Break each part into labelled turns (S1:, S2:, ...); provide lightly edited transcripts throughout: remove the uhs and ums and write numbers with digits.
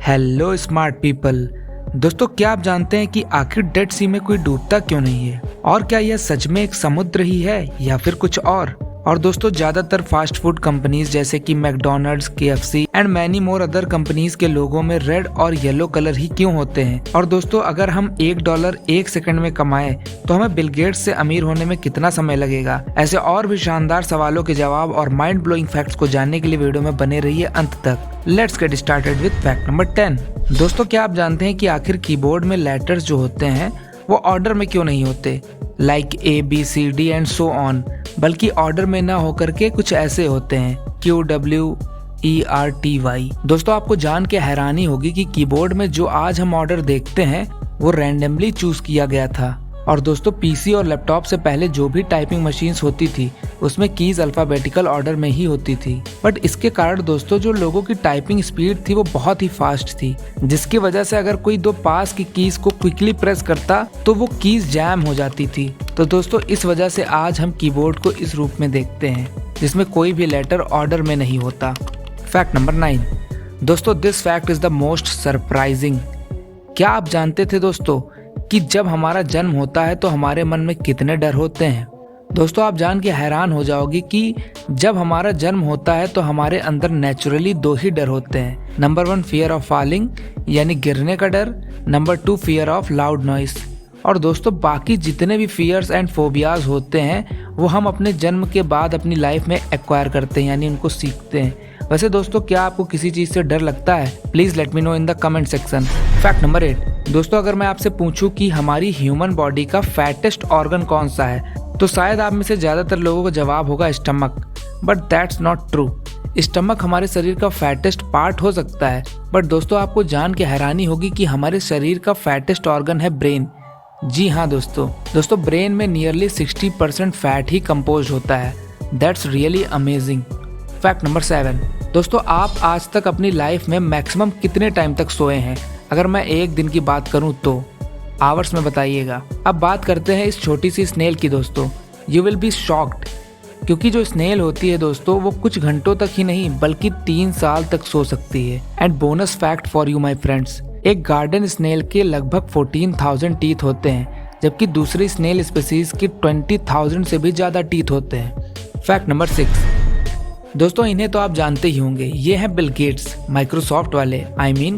S1: Hello smart people. दोस्तों, क्या आप जानते हैं कि आखिर डेड सी में कोई डूबता क्यों नहीं है, और क्या यह सच में एक समुद्र ही है या फिर कुछ और दोस्तों, ज्यादातर फास्ट फूड कंपनीज जैसे कि McDonald's, KFC and many more other companies के लोगों में रेड और येलो कलर ही क्यों होते हैं। और दोस्तों, अगर हम $1 1 सेकंड में कमाएं तो हमें बिल गेट्स से अमीर होने में कितना समय लगेगा। ऐसे और भी शानदार सवालों के जवाब और माइंड ब्लोइंग फैक्ट्स को जानने के लिए वीडियो में बने रहिए अंत तक। Let's get started with fact number 10। दोस्तों, क्या आप जानते हैं कि आखिर कीबोर्ड में लेटर्स जो होते हैं वो ऑर्डर में क्यों नहीं होते, like ABCD and so on, बल्कि ऑर्डर में ना होकर के कुछ ऐसे होते हैं QWERTY। दोस्तों, आपको जान के हैरानी होगी कि कीबोर्ड में जो आज हम ऑर्डर देखते हैं वो रैंडमली चूज किया गया था। और दोस्तों, PC और लैपटॉप से पहले जो भी टाइपिंग मशीन्स होती थी उसमें कीज अल्फाबेटिकल ऑर्डर में ही होती थी। बट इसके कारण दोस्तों, जो लोगों की टाइपिंग स्पीड थी वो बहुत ही फास्ट थी, जिसकी वजह से अगर कोई दो पास की कीज को क्विकली प्रेस करता तो वो कीज जैम हो जाती थी। तो दोस्तों, इस वजह से आज हम कीबोर्ड को इस रूप में देखते हैं जिसमें कोई भी लेटर ऑर्डर में नहीं होता। Fact number 9। दोस्तों, this fact is the most surprising. क्या आप जानते थे दोस्तों कि जब हमारा जन्म होता है तो हमारे मन में कितने डर होते हैं। दोस्तों, आप जान के हैरान हो जाओगे कि जब हमारा जन्म होता है तो हमारे अंदर नेचुरली 2 ही डर होते हैं। नंबर 1 फियर ऑफ फॉलिंग यानी गिरने का डर, number 2 fear of loud noise. और दोस्तों, बाकी जितने भी फियर्स एंड फोबियाज होते हैं वो हम अपने जन्म के बाद अपनी लाइफ में एक्वायर करते हैं, यानी उनको सीखते हैं। वैसे दोस्तों, क्या आपको किसी चीज से डर लगता है? Please let me know in the comment section. Fact number 8। दोस्तों, अगर मैं आपसे पूछूं कि हमारी ह्यूमन बॉडी का फैटेस्ट ऑर्गन कौन सा है तो शायद आप में से ज्यादातर लोगों का जवाब होगा stomach. But that's not true. Stomach हमारे शरीर का फैटेस्ट पार्ट हो सकता है, बट दोस्तों, आपको जान के हैरानी होगी कि हमारे शरीर का फैटेस्ट ऑर्गन है ब्रेन। जी हाँ दोस्तों, ब्रेन में नियरली 60% फैट ही कंपोज होता है। That's really amazing. Fact number 7। दोस्तों, आप आज तक अपनी लाइफ में मैक्सिमम कितने टाइम तक सोए हैं? अगर मैं एक दिन की बात करूं तो आवर्स में बताइएगा। अब बात करते हैं इस छोटी सी स्नेल की। दोस्तों, यू विल बी शॉक्ड, क्योंकि जो स्नेल होती है दोस्तों वो कुछ घंटों तक ही नहीं बल्कि 3 साल तक सो सकती है। And bonus fact for you my friends, एक गार्डन स्नेल के लगभग 14,000 टीथ होते हैं, जबकि दूसरी स्नेल स्पीसीज की 20,000 से भी ज्यादा टीथ होते हैं। Fact number 6। दोस्तों, इन्हें तो आप जानते ही होंगे, ये हैं बिल गेट्स, माइक्रोसॉफ्ट वाले,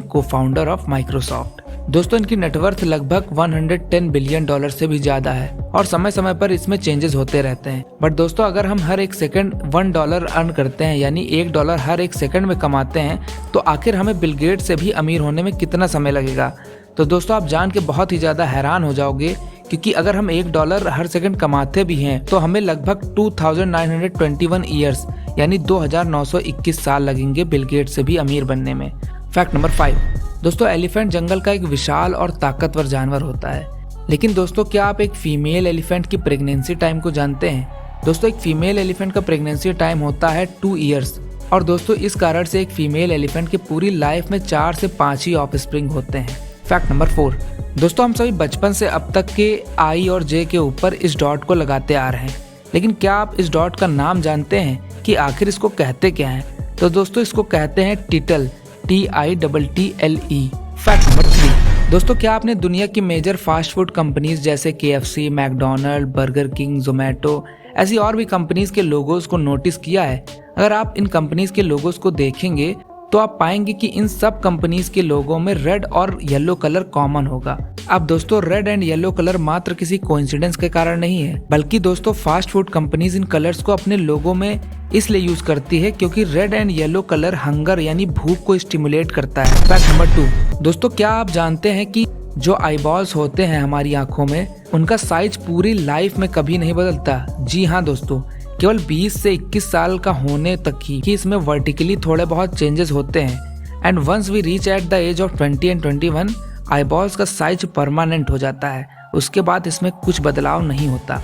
S1: को फाउंडर ऑफ माइक्रोसॉफ्ट। दोस्तों, इनकी नेटवर्थ लगभग $110 बिलियन से भी ज्यादा है और समय समय पर इसमें चेंजेस होते रहते हैं। बट दोस्तों, अगर हम हर एक सेकंड $1 अर्न करते हैं, यानी $1 हर एक सेकंड में कमाते हैं, तो आखिर हमें बिल गेट्स से भी अमीर होने में कितना समय लगेगा। तो दोस्तों, आप जान के बहुत ही ज्यादा हैरान हो जाओगे, क्योंकि अगर हम $1 हर सेकंड कमाते भी हैं तो हमें लगभग 2921 ईयर्स यानी 2921 साल लगेंगे बिल गेट्स से भी अमीर बनने में। Fact number 5। दोस्तों, एलिफेंट जंगल का एक विशाल और ताकतवर जानवर होता है। लेकिन दोस्तों, क्या आप एक फीमेल एलिफेंट की प्रेगनेंसी टाइम को जानते हैं? दोस्तों, एक फीमेल एलिफेंट का प्रेगनेंसी टाइम होता है 2 ईयर्स। और दोस्तों, इस कारण से एक फीमेल एलिफेंट की पूरी लाइफ में 4 से 5 ही ऑफस्प्रिंग होते हैं। Fact number 4। दोस्तों, हम सभी बचपन से अब तक के I और J के ऊपर इस डॉट को लगाते आ रहे हैं, लेकिन क्या आप इस डॉट का नाम जानते हैं कि आखिर इसको कहते क्या है? तो दोस्तों, इसको कहते हैं टिटल, TITTLE। Fact number 3। दोस्तों, क्या आपने दुनिया की मेजर फास्ट फूड कंपनीज जैसे KFC, McDonald, burger king, Zomato ऐसी और भी कंपनीज के लोगोज को नोटिस किया है? अगर आप इन कंपनीज के लोगोज को देखेंगे तो आप पाएंगे कि इन सब कंपनीज के लोगों में रेड और येलो कलर कॉमन होगा। अब दोस्तों, रेड एंड येलो कलर मात्र किसी कोइंसिडेंस के कारण नहीं है, बल्कि दोस्तों, fast food companies in colours को अपने लोगों में इसलिए यूज करती है क्योंकि red and yellow colour hunger यानी भूख को स्टिमुलेट करता है। Fact number 2। दोस्तों, क्या आप जानते हैं कि जो आईबॉल्स होते हैं हमारी आंखों में, उनका साइज पूरी लाइफ में कभी नहीं बदलता। जी हाँ दोस्तों, केवल 20 से 21 साल का होने तक ही इसमें वर्टिकली थोड़े बहुत चेंजेस होते हैं। And once we reach at the edge of 20 and 21, eyeballs का साइज परमानेंट हो जाता है। उसके बाद इसमें कुछ बदलाव नहीं होता।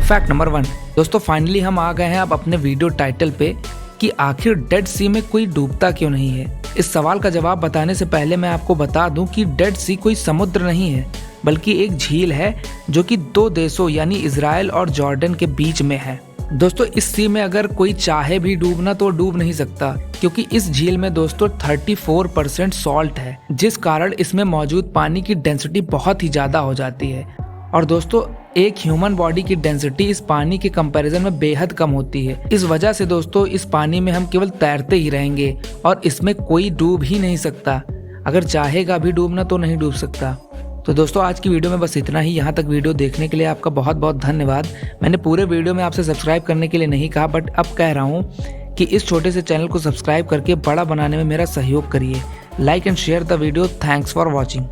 S1: Fact number 1। दोस्तों, फाइनली हम आ गए हैं अब अपने वीडियो टाइटल पे कि आखिर डेड सी में कोई डूबता क्यों नहीं है। इस सवाल का जवाब बताने से पहले मैं आपको बता दूं कि डेड सी कोई समुद्र नहीं है, बल्कि एक झील है जो कि 2 देशों यानी इजराइल और जॉर्डन के बीच में है। दोस्तों इस सी में अगर कोई चाहे भी डूबना तो डूब नहीं सकता, क्योंकि इस झील में दोस्तों 34% सॉल्ट है, जिस कारण इसमें मौजूद पानी की डेंसिटी बहुत ही ज्यादा हो जाती है। और दोस्तों एक ह्यूमन बॉडी की डेंसिटी इस पानी के कंपैरिजन में बेहद कम होती है। इस वजह से दोस्तों इस पानी में हम केवल तैरते ही रहेंगे और इसमें कोई डूब ही नहीं सकता। अगर चाहेगा भी डूबना तो नहीं डूब सकता। तो दोस्तों आज की वीडियो में बस इतना ही। यहाँ तक वीडियो देखने के लिए आपका बहुत बहुत धन्यवाद। मैंने पूरे वीडियो में आपसे सब्सक्राइब करने के लिए नहीं कहा, बट अब कह रहा हूँ कि इस छोटे से चैनल को सब्सक्राइब करके बड़ा बनाने में मेरा सहयोग करिए। Like and share the video. Thanks for watching.